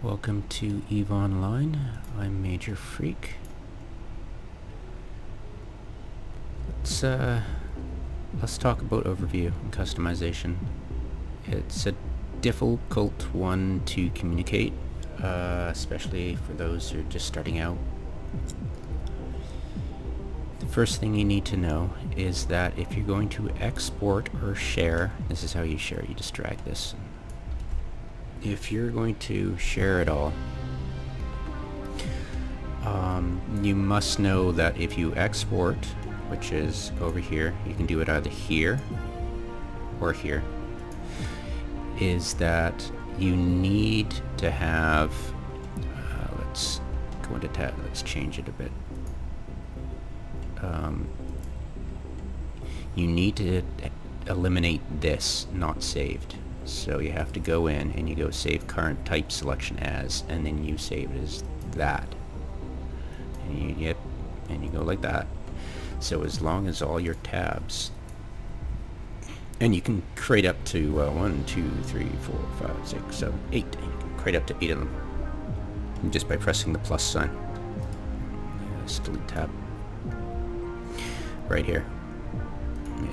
Welcome to EVE Online. I'm Major Freak. Let's talk about overview and customization. It's a difficult one to communicate, especially for those who are just starting out. The first thing you need to know is that if you're going to export or share, this is how you share. You just drag this. If you're going to share it all, you must know that if you export, which is over here, you can do it either here or here, is that you need to have, let's go into tab, let's change it a bit. You need to eliminate this not saved. So you have to go in and you go save current type selection as, and then you save it as that. And you go like that. So as long as all your tabs, and you can create up to 1, 2, 3, 4, 5, 6, 7, 8. And you can create up to 8 of them just by pressing the plus sign. Let's delete tab right here.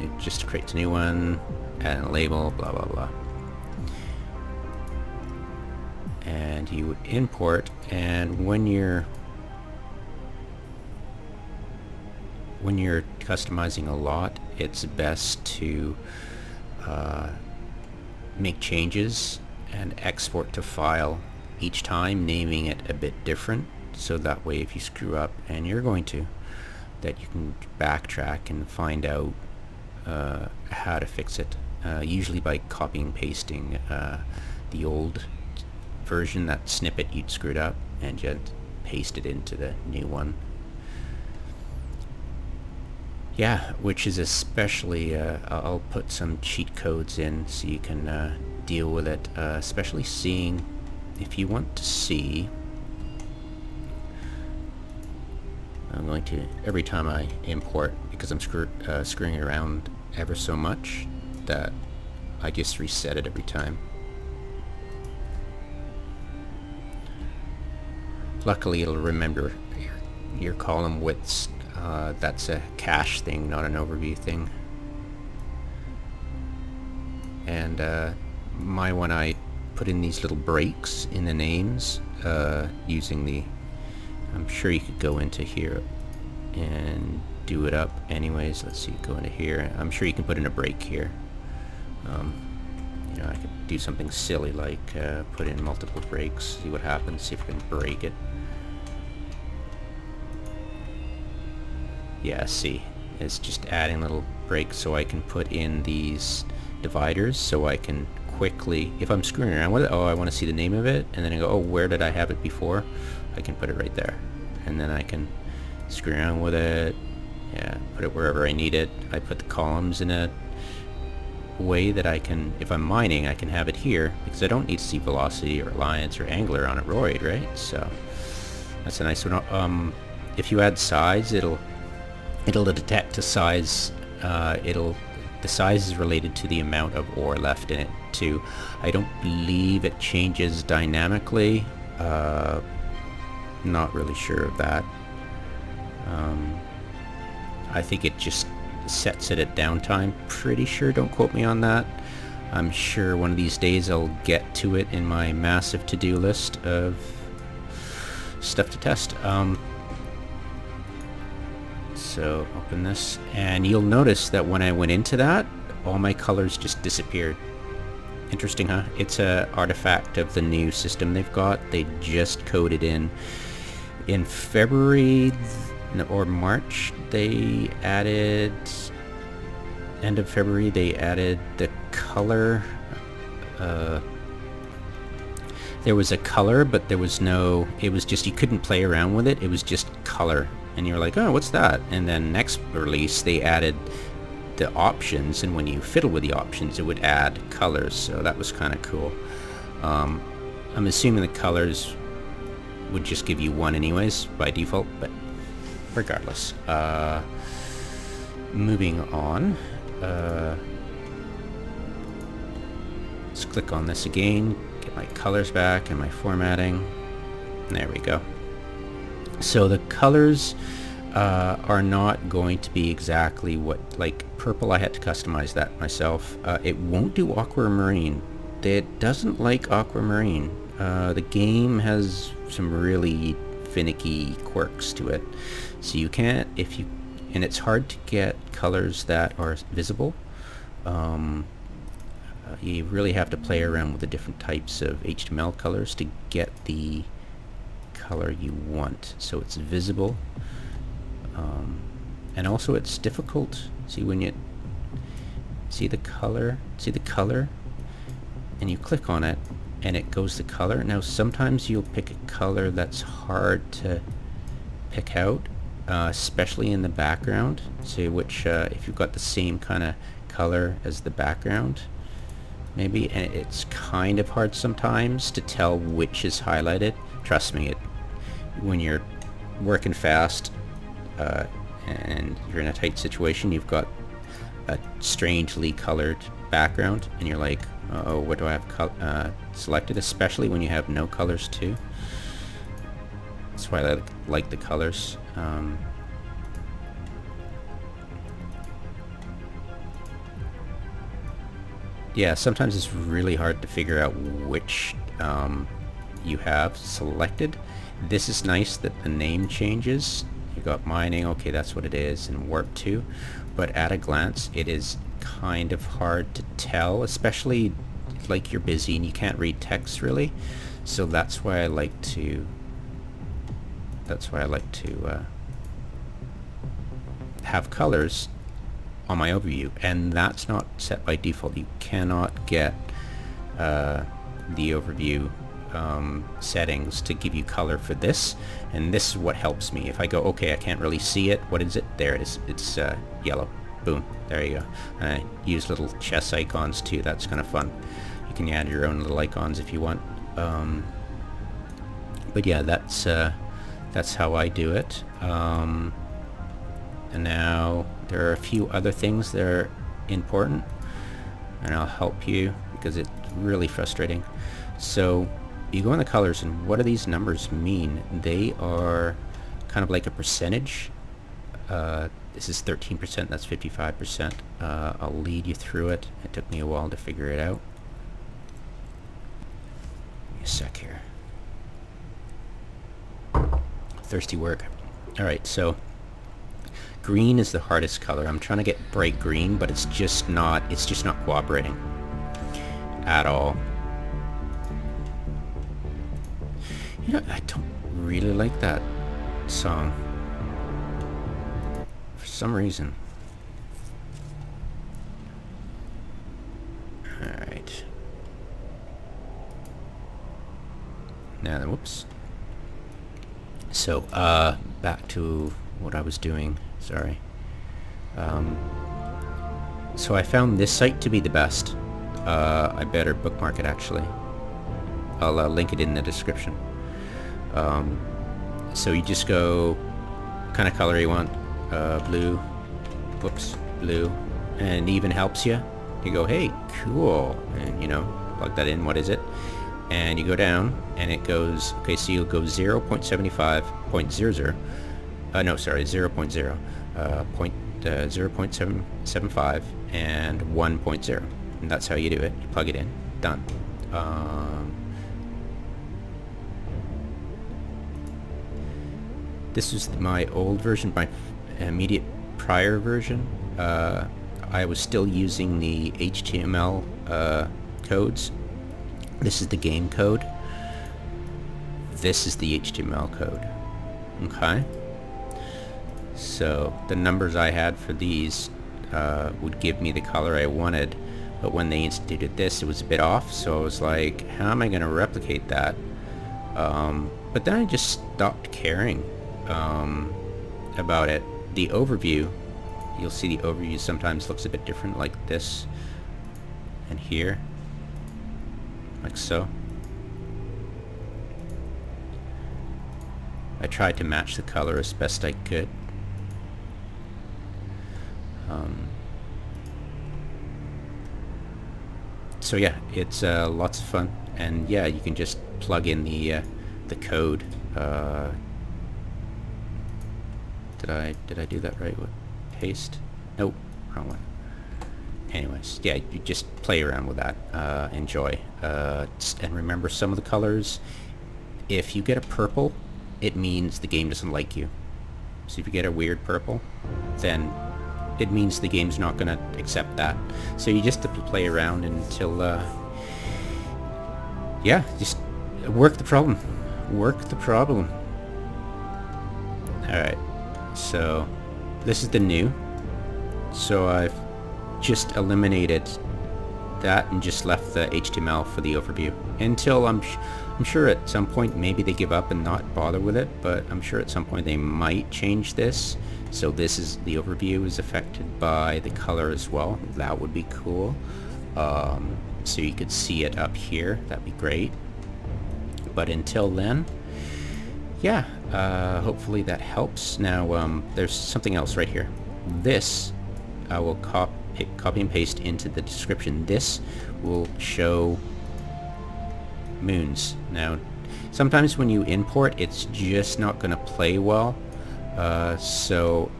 It just creates a new one, add a label, blah blah blah. And you would import, and when you're customizing a lot, it's best to make changes and export to file each time, naming it a bit different, so that way if you screw up, and you're going to, that you can backtrack and find out how to fix it, usually by copying and pasting the old version, that snippet you'd screwed up, and just paste it into the new one. Yeah, which is especially, I'll put some cheat codes in so you can deal with it, especially seeing, if you want to see, I'm going to, every time I import, because I'm screwing around ever so much, that I just reset it every time. Luckily it'll remember your column widths. That's a cache thing, not an overview thing. And my one, I put in these little breaks in the names using the, I'm sure you could go into here and do it up anyways. Let's see, go into here. I'm sure you can put in a break here. You know, I could do something silly like put in multiple breaks, see what happens, see if I can break it. Yeah, see, it's just adding little breaks so I can put in these dividers so I can quickly, if I'm screwing around with it, oh, I want to see the name of it, and then I go, oh, where did I have it before? I can put it right there, and then I can screw around with it, yeah, put it wherever I need it. I put the columns in a way that I can, if I'm mining, I can have it here, because I don't need to see velocity or alliance or angler on a roid, right? So that's a nice one. If you add size, it'll detect a size. The size is related to the amount of ore left in it too. I don't believe it changes dynamically. Not really sure of that. I think it just sets it at downtime. Pretty sure, don't quote me on that. I'm sure one of these days I'll get to it in my massive to-do list of stuff to test. So open this, and you'll notice that when I went into that, all my colors just disappeared. Interesting, huh? It's a artifact of the new system they've got. They just coded in February or March. They added, end of February, they added the color. There was a color, but there was no, it was just, you couldn't play around with it. It was just color. And you're like, oh, what's that? And then next release, they added the options, and when you fiddle with the options, it would add colors. So that was kind of cool. I'm assuming the colors would just give you one anyways by default, but regardless. Moving on. Let's click on this again, get get my colors back and my formatting. There we go. So the colors are not going to be exactly what, like purple, I had to customize that myself. It won't do aquamarine. It doesn't like aquamarine. The game has some really finicky quirks to it. So you can't, and it's hard to get colors that are visible. You really have to play around with the different types of HTML colors to get the color you want, so it's visible. And also it's difficult. See, when you see the color, and you click on it and it goes to color. Now sometimes you'll pick a color that's hard to pick out, especially in the background. See which, if you've got the same kind of color as the background, maybe, and it's kind of hard sometimes to tell which is highlighted. Trust me, when you're working fast and you're in a tight situation, you've got a strangely colored background and you're like, oh, what do I have selected, especially when you have no colors too. That's why I like the colors. Yeah, sometimes it's really hard to figure out which you have selected. This is nice that the name changes. You got mining, okay, that's what it is, and warp 2. But at a glance, it is kind of hard to tell, especially like you're busy and you can't read text really. So that's why I like to. Have colors on my overview, and that's not set by default. You cannot get the overview settings to give you color for this, and this is what helps me. If I go, okay, I can't really see it, what is it? There it is. It's yellow. Boom, there you go. And I use little chess icons too. That's kind of fun. You can add your own little icons if you want. But yeah, that's how I do it. And now there are a few other things that are important, and I'll help you because it's really frustrating. So you go in the colors, and what do these numbers mean? They are kind of like a percentage. This is 13%, that's 55%. I'll lead you through it. It took me a while to figure it out. Give me a sec here. Thirsty work. Alright, so green is the hardest color. I'm trying to get bright green, but it's just not cooperating at all. You know, I don't really like that song for some reason. Alright. Now then, whoops. So, back to what I was doing. Sorry. So I found this site to be the best. I better bookmark it actually. I'll link it in the description. So you just go kind of color you want, blue, whoops, blue, and it even helps you. You go, hey, cool, and you know, plug that in, what is it? And you go down, and it goes, okay, so you'll go 0.75.00, no, sorry, 0.0, 0.775, and 1.0, and that's how you do it. You plug it in, done. This is my old version, my immediate prior version. I was still using the HTML codes. This is the game code. This is the HTML code. Okay? So the numbers I had for these would give me the color I wanted, but when they instituted this, it was a bit off, so I was like, how am I going to replicate that? But then I just stopped caring about it. The overview, you'll see the overview sometimes looks a bit different, like this and here, like so. I tried to match the color as best I could. So yeah, it's lots of fun. and yeah, you can just plug in the code. Did I do that right? What, paste? Nope, wrong one. Anyways, yeah, you just play around with that. Enjoy. And remember some of the colors. If you get a purple, it means the game doesn't like you. So if you get a weird purple, then it means the game's not going to accept that. So you just have to play around until, yeah, just work the problem. Work the problem. Alright, so this is the new. So I've just eliminated that and just left the HTML for the overview until I'm sure at some point maybe they give up and not bother with it, but I'm sure at some point they might change this. So this is the overview is affected by the color as well. That would be cool. So you could see it up here. That'd be great. But until then, yeah, hopefully that helps. Now there's something else right here. This I will copy and paste into the description. This will show moons. Now sometimes when you import, it's just not going to play well. So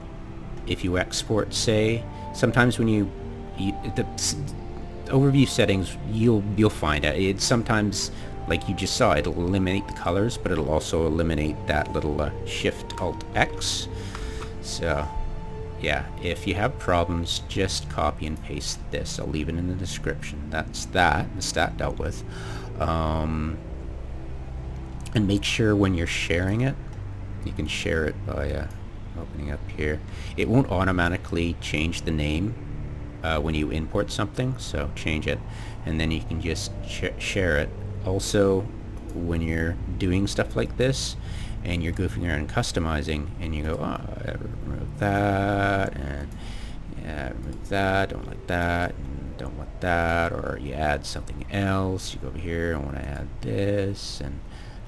if you export, say, sometimes when you the overview settings, you'll find it. It's sometimes, like you just saw, it'll eliminate the colors, but it'll also eliminate that little Shift Alt X. So yeah, if you have problems, just copy and paste this. I'll leave it in the description. That's that. The stat dealt with. And make sure when you're sharing it, you can share it by opening up here. It won't automatically change the name when you import something, so change it, and then you can just share it. Also, when you're doing stuff like this, and you're goofing around and customizing, and you go, oh, I remove that, and yeah, remove that, don't like that, and don't want that, or you add something else, you go over here, I want to add this, and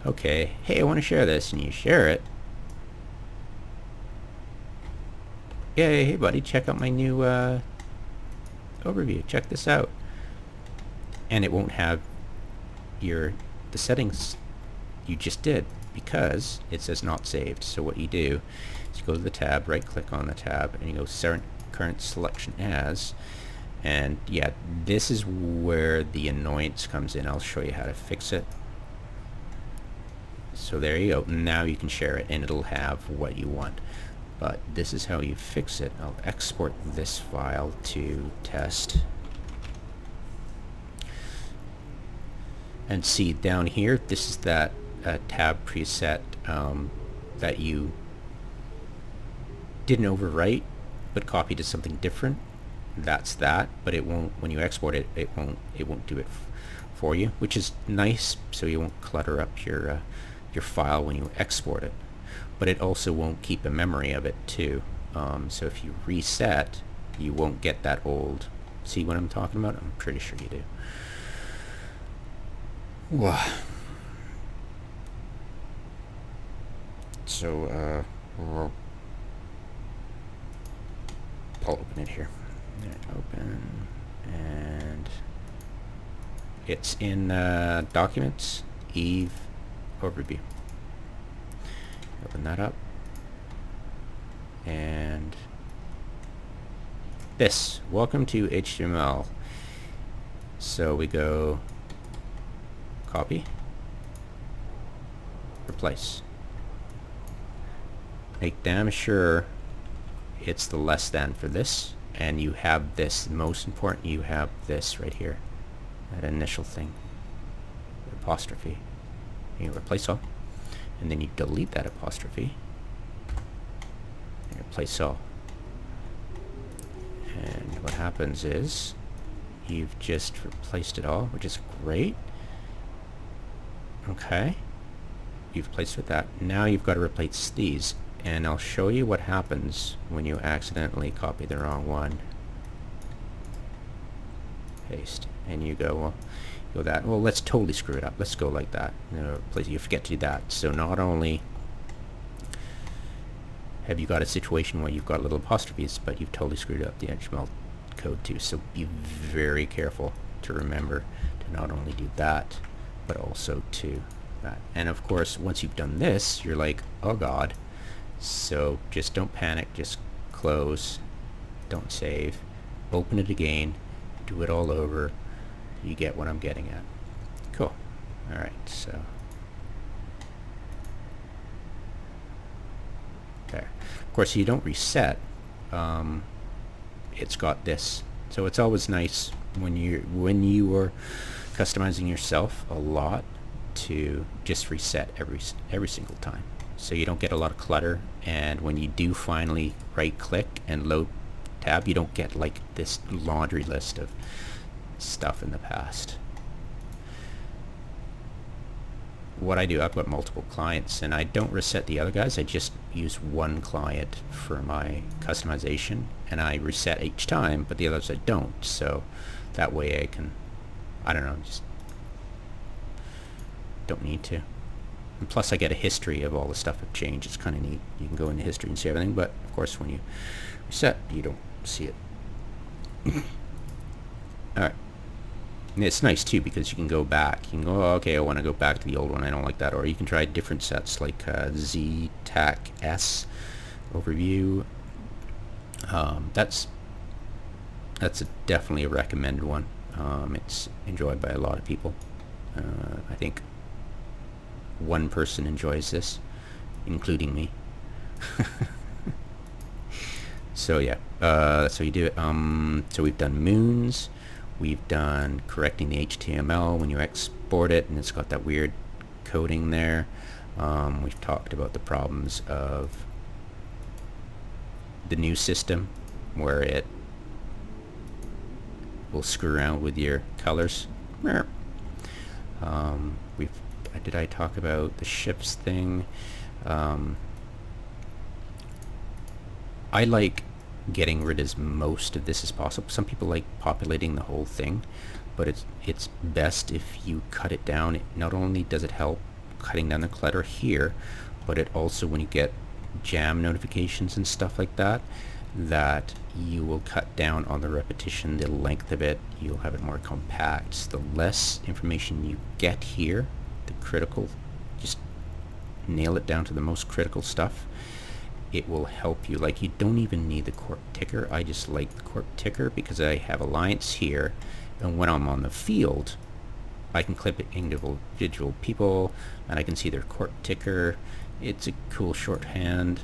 okay, hey, I want to share this, and you share it. Yay, hey buddy, check out my new overview, check this out. And it won't have the settings you just did, because it says not saved. So what you do is you go to the tab, right click on the tab, and you go current selection as, and yeah, this is where the annoyance comes in. I'll show you how to fix it. So there you go. Now you can share it and it'll have what you want. But this is how you fix it. I'll export this file to test. And see down here, this is that tab preset that you didn't overwrite but copied to something different. That's that, but it won't, when you export it, it won't do it for you, which is nice, so you won't clutter up your file when you export it. But it also won't keep a memory of it too. So if you reset, you won't get that old. See what I'm talking about? I'm pretty sure you do. Wow. So I'll open it here. Open, and it's in Documents, Eve, Overview. Open that up, and this, welcome to HTML. So we go copy, replace. Make damn sure it's the less than for this, and you have this, most important, you have this right here, that initial thing, apostrophe. You replace all, and then you delete that apostrophe and replace all. And what happens is you've just replaced it all, which is great. Okay, you've replaced with that. Now you've got to replace these, and I'll show you what happens when you accidentally copy the wrong one. Paste, and you go, well, go that. Well, let's totally screw it up. Let's go like that. You forget to do that. So not only have you got a situation where you've got little apostrophes, but you've totally screwed up the HTML code too. So be very careful to remember to not only do that, but also to that. And of course, once you've done this, you're like, oh God. So just don't panic, just close, don't save, open it again, do it all over. You get what I'm getting at. Cool. All right, so there. Of course, you don't reset. It's got this, so it's always nice when you are customizing yourself a lot to just reset every single time, so you don't get a lot of clutter. And when you do finally right click and load tab, you don't get like this laundry list of stuff in the past. What I do, I've got multiple clients, and I don't reset the other guys. I just use one client for my customization, and I reset each time, but the others I don't. So that way I can, I don't know, just don't need to. And plus I get a history of all the stuff I've changed. It's kind of neat. You can go into history and see everything, but of course when you reset, you don't see it. Alright. And it's nice too because you can go back. You can go, oh, okay, I want to go back to the old one. I don't like that. Or you can try different sets like Z, TAC, S, overview. That's definitely a recommended one. It's enjoyed by a lot of people. I think one person enjoys this, including me. So yeah, so you do it. So we've done moons. We've done correcting the HTML when you export it, and it's got that weird coding there. We've talked about the problems of the new system where it will screw around with your colors. Did I talk about the ships thing? I like getting rid as most of this as possible. Some people like populating the whole thing, but it's best if you cut it down. Not only does it help cutting down the clutter here, but it also, when you get jam notifications and stuff like that, that you will cut down on the repetition, the length of it. You'll have it more compact. So the less information you get here, the critical, just nail it down to the most critical stuff. It will help you. Like, you don't even need the corp ticker. I just like the corp ticker because I have alliance here, and when I'm on the field, I can clip individual people, and I can see their corp ticker. It's a cool shorthand.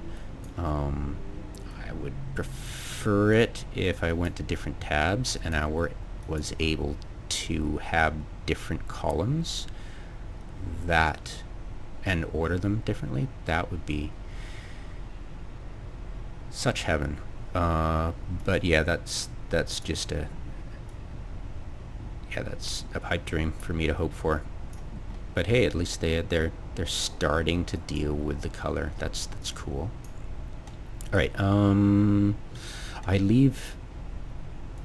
I would prefer it if I went to different tabs and I was able to have different columns that and order them differently. That would be such heaven. But yeah, that's just that's a pipe dream for me to hope for. But hey, at least they're starting to deal with the color. That's cool. All right, I leave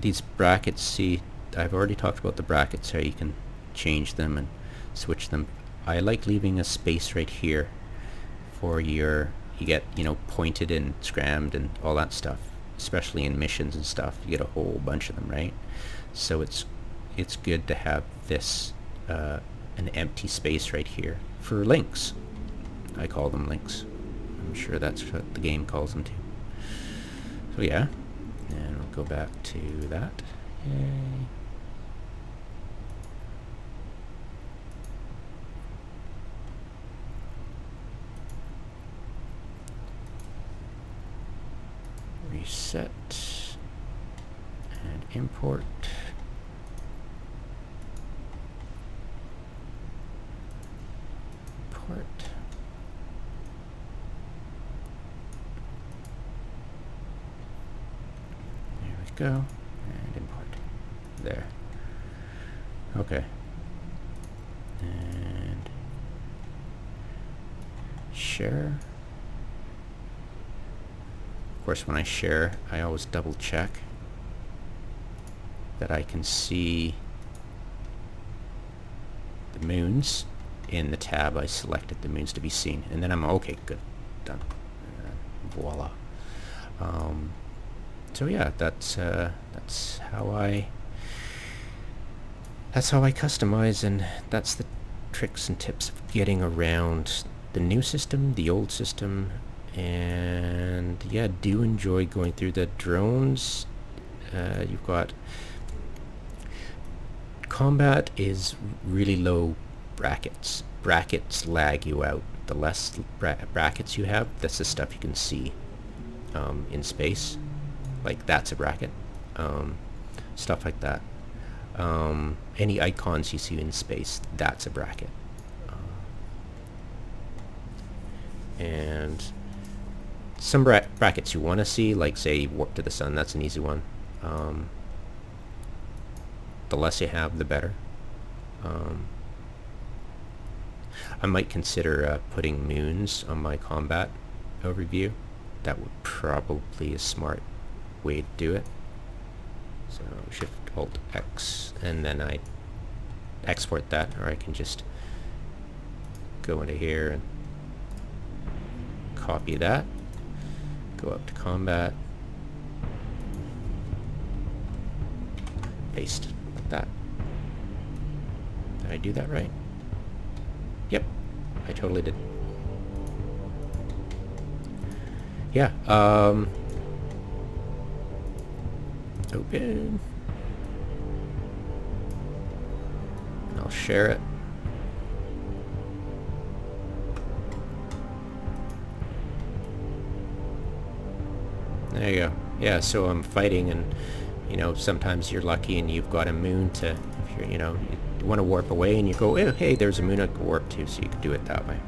these brackets. See, I've already talked about the brackets, how you can change them and switch them. I like leaving a space right here for you get, pointed and scrammed and all that stuff, especially in missions and stuff. You get a whole bunch of them, right? So it's good to have this an empty space right here for links. I call them links. I'm sure that's what the game calls them too. So yeah, and we'll go back to that. Yay. Reset and import. Import. There we go. And import. There. Okay. And share. Of course, when I share, I always double check that I can see the moons in the tab I selected the moons to be seen, and then I'm okay, good, done. Voila. So yeah, that's how I customize, and that's the tricks and tips of getting around the new system, the old system, and yeah, do enjoy going through the drones. You've got combat is really low brackets. Brackets lag you out. The less brackets you have, that's the stuff you can see in space. Like that's a bracket. Stuff like that. Any icons you see in space, that's a bracket. And some brackets you want to see, like say warp to the sun, that's an easy one. The less you have, the better. I might consider putting moons on my combat overview. That would probably be a smart way to do it. So Shift Alt X, and then I export that, or I can just go into here and copy that, go up to combat, paste like that. Did I do that right? Yep, I totally did. Yeah, open. I'll share it. There you go. Yeah, so I'm fighting, and you know, sometimes you're lucky and you've got a moon to, if you're, you know, you want to warp away and you go, oh, hey, there's a moon I can warp to, so you can do it that way.